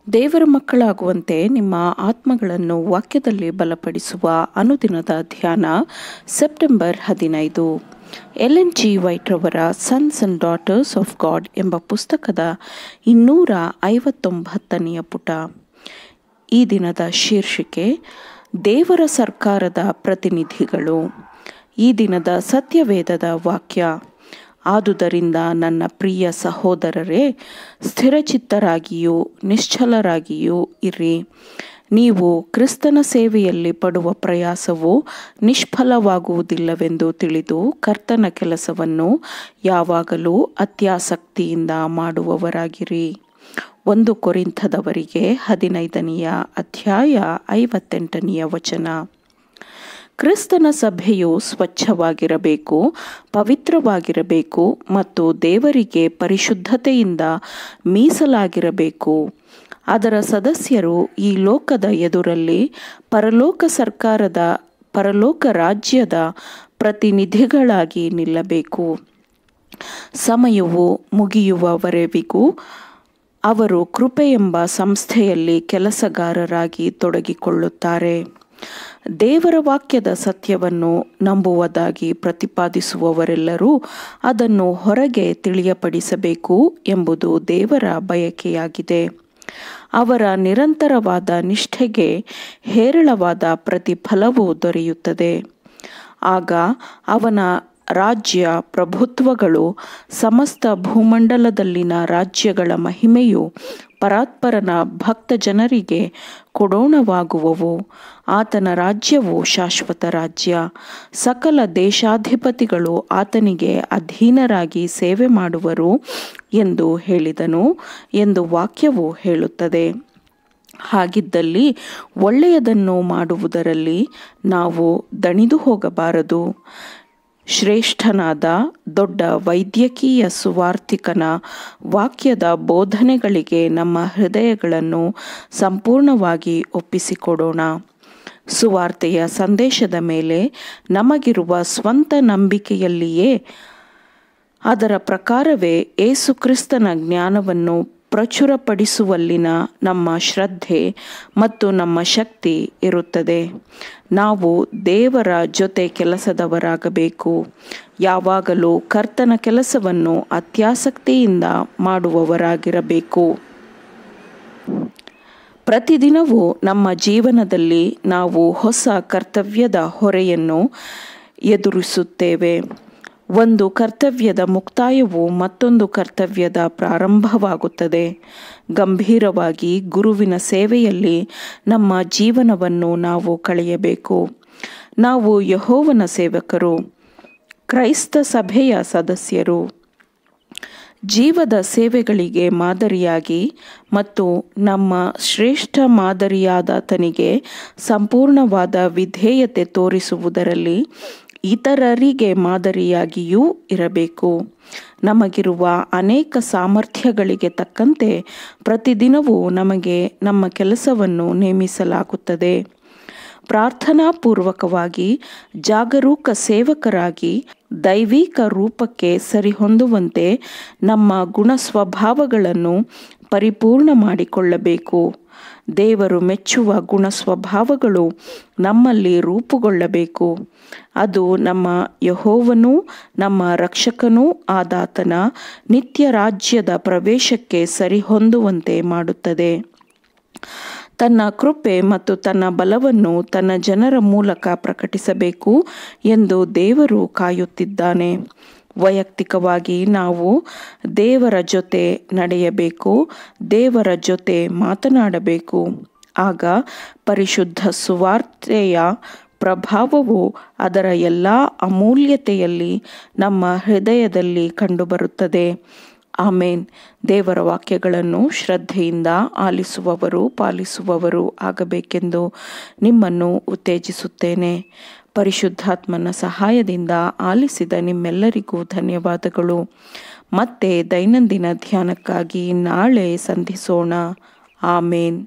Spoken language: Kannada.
ದೇವರ ಮಕ್ಕಳಾಗುವಂತೆ ನಿಮ್ಮ ಆತ್ಮಗಳನ್ನು ವಾಕ್ಯದಲ್ಲಿ ಬಲಪಡಿಸುವ ಅನುದಿನದ ಧ್ಯಾನ ಸೆಪ್ಟೆಂಬರ್ 15. ಎಲೆನ್ ಜಿ ವೈಟ್ ರವರ sons and daughters of god ಎಂಬ ಪುಸ್ತಕದ 259ನೇ ಪುಟ. ಈ ದಿನದ ಶೀರ್ಷಿಕೆ ದೇವರ ಸರ್ಕಾರದ ಪ್ರತಿನಿಧಿಗಳು. ಈ ದಿನದ ಸತ್ಯವೇದದ ವಾಕ್ಯ: ಆದುದರಿಂದ ನನ್ನ ಪ್ರಿಯ ಸಹೋದರರೇ, ಸ್ಥಿರಚಿತ್ತರಾಗಿಯೂ ನಿಶ್ಚಲರಾಗಿಯೂ ಇರಿ. ನೀವು ಕ್ರಿಸ್ತನ ಸೇವೆಯಲ್ಲಿ ಪಡುವ ಪ್ರಯಾಸವು ನಿಷ್ಫಲವಾಗುವುದಿಲ್ಲವೆಂದು ತಿಳಿದು ಕರ್ತನ ಕೆಲಸವನ್ನು ಯಾವಾಗಲೂ ಅತ್ಯಾಸಕ್ತಿಯಿಂದ ಮಾಡುವವರಾಗಿರಿ. 1 ಕೊರಿಂಥದವರಿಗೆ 15ನೇ ಅಧ್ಯಾಯ 58ನೇ ವಚನ. ಕ್ರಿಸ್ತನ ಸಭೆಯು ಸ್ವಚ್ಛವಾಗಿರಬೇಕು, ಪವಿತ್ರವಾಗಿರಬೇಕು ಮತ್ತು ದೇವರಿಗೆ ಪರಿಶುದ್ಧತೆಯಿಂದ ಮೀಸಲಾಗಿರಬೇಕು. ಅದರ ಸದಸ್ಯರು ಈ ಲೋಕದ ಎದುರಲ್ಲಿ ಪರಲೋಕ ರಾಜ್ಯದ ಪ್ರತಿನಿಧಿಗಳಾಗಿ ನಿಲ್ಲಬೇಕು. ಸಮಯವು ಮುಗಿಯುವವರೆವಿಗೂ ಅವರು ಕೃಪೆ ಎಂಬ ಸಂಸ್ಥೆಯಲ್ಲಿ ಕೆಲಸಗಾರರಾಗಿ ತೊಡಗಿಕೊಳ್ಳುತ್ತಾರೆ. ದೇವರ ವಾಕ್ಯದ ಸತ್ಯವನ್ನು ನಂಬುವುದಾಗಿ ಪ್ರತಿಪಾದಿಸುವವರೆಲ್ಲರೂ ಅದನ್ನು ಹೊರಗೆ ತಿಳಿಯಪಡಿಸಬೇಕು ಎಂಬುದು ದೇವರ ಬಯಕೆಯಾಗಿದೆ. ಅವರ ನಿರಂತರವಾದ ನಿಷ್ಠೆಗೆ ಹೇರಳವಾದ ಪ್ರತಿಫಲವೂ ದೊರೆಯುತ್ತದೆ. ಆಗ ಅವನ ರಾಜ್ಯ ಪ್ರಭುತ್ವಗಳು ಸಮಸ್ತ ಭೂಮಂಡಲದಲ್ಲಿನ ರಾಜ್ಯಗಳ ಮಹಿಮೆಯು ಪರಾತ್ಪರನ ಭಕ್ತ ಜನರಿಗೆ ಕೊಡೋಣವಾಗುವವು. ಆತನ ರಾಜ್ಯವು ಶಾಶ್ವತ ರಾಜ್ಯ. ಸಕಲ ದೇಶಾಧಿಪತಿಗಳು ಆತನಿಗೆ ಅಧೀನರಾಗಿ ಸೇವೆ ಮಾಡುವರು ಎಂದು ಹೇಳಿದನು ಎಂದು ವಾಕ್ಯವು ಹೇಳುತ್ತದೆ. ಹಾಗಿದ್ದಲ್ಲಿ ಒಳ್ಳೆಯದನ್ನು ಮಾಡುವುದರಲ್ಲಿ ನಾವು ದಣಿದು ಹೋಗಬಾರದು. ಶ್ರೇಷ್ಠನಾದ ದೊಡ್ಡ ವೈದ್ಯಕೀಯ ಸುವಾರ್ತಿಕನ ವಾಕ್ಯದ ಬೋಧನೆಗಳಿಗೆ ನಮ್ಮ ಹೃದಯಗಳನ್ನು ಸಂಪೂರ್ಣವಾಗಿ ಒಪ್ಪಿಸಿಕೊಡೋಣ. ಸುವಾರ್ತೆಯ ಸಂದೇಶದ ಮೇಲೆ ನಮಗಿರುವ ಸ್ವಂತ ನಂಬಿಕೆಯಲ್ಲಿಯೇ ಅದರ ಪ್ರಕಾರವೇ ಯೇಸು ಕ್ರಿಸ್ತನ ಜ್ಞಾನವನ್ನು ಪ್ರಚುರಪಡಿಸುವಲ್ಲಿನ ನಮ್ಮ ಶ್ರದ್ಧೆ ಮತ್ತು ನಮ್ಮ ಶಕ್ತಿ ಇರುತ್ತದೆ. ನಾವು ದೇವರ ಜೊತೆ ಕೆಲಸದವರಾಗಬೇಕು. ಯಾವಾಗಲೂ ಕರ್ತನ ಕೆಲಸವನ್ನು ಅತ್ಯಾಸಕ್ತಿಯಿಂದ ಮಾಡುವವರಾಗಿರಬೇಕು. ಪ್ರತಿದಿನವೂ ನಮ್ಮ ಜೀವನದಲ್ಲಿ ನಾವು ಹೊಸ ಕರ್ತವ್ಯದ ಹೊರೆಯನ್ನು ಎದುರಿಸುತ್ತೇವೆ. ಒಂದು ಕರ್ತವ್ಯದ ಮುಕ್ತಾಯವು ಮತ್ತೊಂದು ಕರ್ತವ್ಯದ ಪ್ರಾರಂಭವಾಗುತ್ತದೆ. ಗಂಭೀರವಾಗಿ ಗುರುವಿನ ಸೇವೆಯಲ್ಲಿ ನಮ್ಮ ಜೀವನವನ್ನು ನಾವು ಕಳೆಯಬೇಕು. ನಾವು ಯೆಹೋವನ ಸೇವಕರು, ಕ್ರೈಸ್ತ ಸಭೆಯ ಸದಸ್ಯರು. ಜೀವದ ಸೇವೆಗಳಿಗೆ ಮಾದರಿಯಾಗಿ ಮತ್ತು ನಮ್ಮ ಶ್ರೇಷ್ಠ ಮಾದರಿಯಾದಾತನಿಗೆ ಸಂಪೂರ್ಣವಾದ ವಿಧೇಯತೆ ತೋರಿಸುವುದರಲ್ಲಿ ಇತರರಿಗೆ ಮಾದರಿಯಾಗಿಯೂ ಇರಬೇಕು. ನಮಗಿರುವ ಅನೇಕ ಸಾಮರ್ಥ್ಯಗಳಿಗೆ ತಕ್ಕಂತೆ ಪ್ರತಿದಿನವೂ ನಮಗೆ ನಮ್ಮ ಕೆಲಸವನ್ನು ನೇಮಿಸಲಾಗುತ್ತದೆ. ಪ್ರಾರ್ಥನಾಪೂರ್ವಕವಾಗಿ ಜಾಗರೂಕ ಸೇವಕರಾಗಿ ದೈವಿಕ ರೂಪಕ್ಕೆ ಸರಿಹೊಂದುವಂತೆ ನಮ್ಮ ಗುಣಸ್ವಭಾವಗಳನ್ನು ಪರಿಪೂರ್ಣ ಮಾಡಿಕೊಳ್ಳಬೇಕು. ದೇವರು ಮೆಚ್ಚುವ ಗುಣಸ್ವಭಾವಗಳು ನಮ್ಮಲ್ಲಿ ರೂಪುಗೊಳ್ಳಬೇಕು. ಅದು ನಮ್ಮ ಯೆಹೋವನೂ ನಮ್ಮ ರಕ್ಷಕನೂ ಆದಾತನ ನಿತ್ಯ ರಾಜ್ಯದ ಪ್ರವೇಶಕ್ಕೆ ಸರಿಹೊಂದುವಂತೆ ಮಾಡುತ್ತದೆ. ತನ್ನ ಕೃಪೆ ಮತ್ತು ತನ್ನ ಬಲವನ್ನು ತನ್ನ ಜನರ ಮೂಲಕ ಪ್ರಕಟಿಸಬೇಕು ಎಂದು ದೇವರು ಕಾಯುತ್ತಿದ್ದಾನೆ. ವೈಯಕ್ತಿಕವಾಗಿ ನಾವು ದೇವರ ಜೊತೆ ನಡೆಯಬೇಕು, ದೇವರ ಜೊತೆ ಮಾತನಾಡಬೇಕು. ಆಗ ಪರಿಶುದ್ಧ ಸುವಾರ್ತೆಯ ಪ್ರಭಾವವು ಅದರ ಎಲ್ಲ ಅಮೂಲ್ಯತೆಯಲ್ಲಿ ನಮ್ಮ ಹೃದಯದಲ್ಲಿ ಕಂಡುಬರುತ್ತದೆ. ಆಮೇನ್. ದೇವರ ವಾಕ್ಯಗಳನ್ನು ಶ್ರದ್ಧೆಯಿಂದ ಆಲಿಸುವವರು ಪಾಲಿಸುವವರು ಆಗಬೇಕೆಂದು ನಿಮ್ಮನ್ನು ಉತ್ತೇಜಿಸುತ್ತೇನೆ. ಪರಿಶುದ್ಧಾತ್ಮನ ಸಹಾಯದಿಂದ ಆಲಿಸಿದ ನಿಮ್ಮೆಲ್ಲರಿಗೂ ಧನ್ಯವಾದಗಳು. ಮತ್ತೆ ದೈನಂದಿನ ಧ್ಯಾನಕ್ಕಾಗಿ ನಾಳೆ ಸಂಧಿಸೋಣ. ಆಮೇನ್.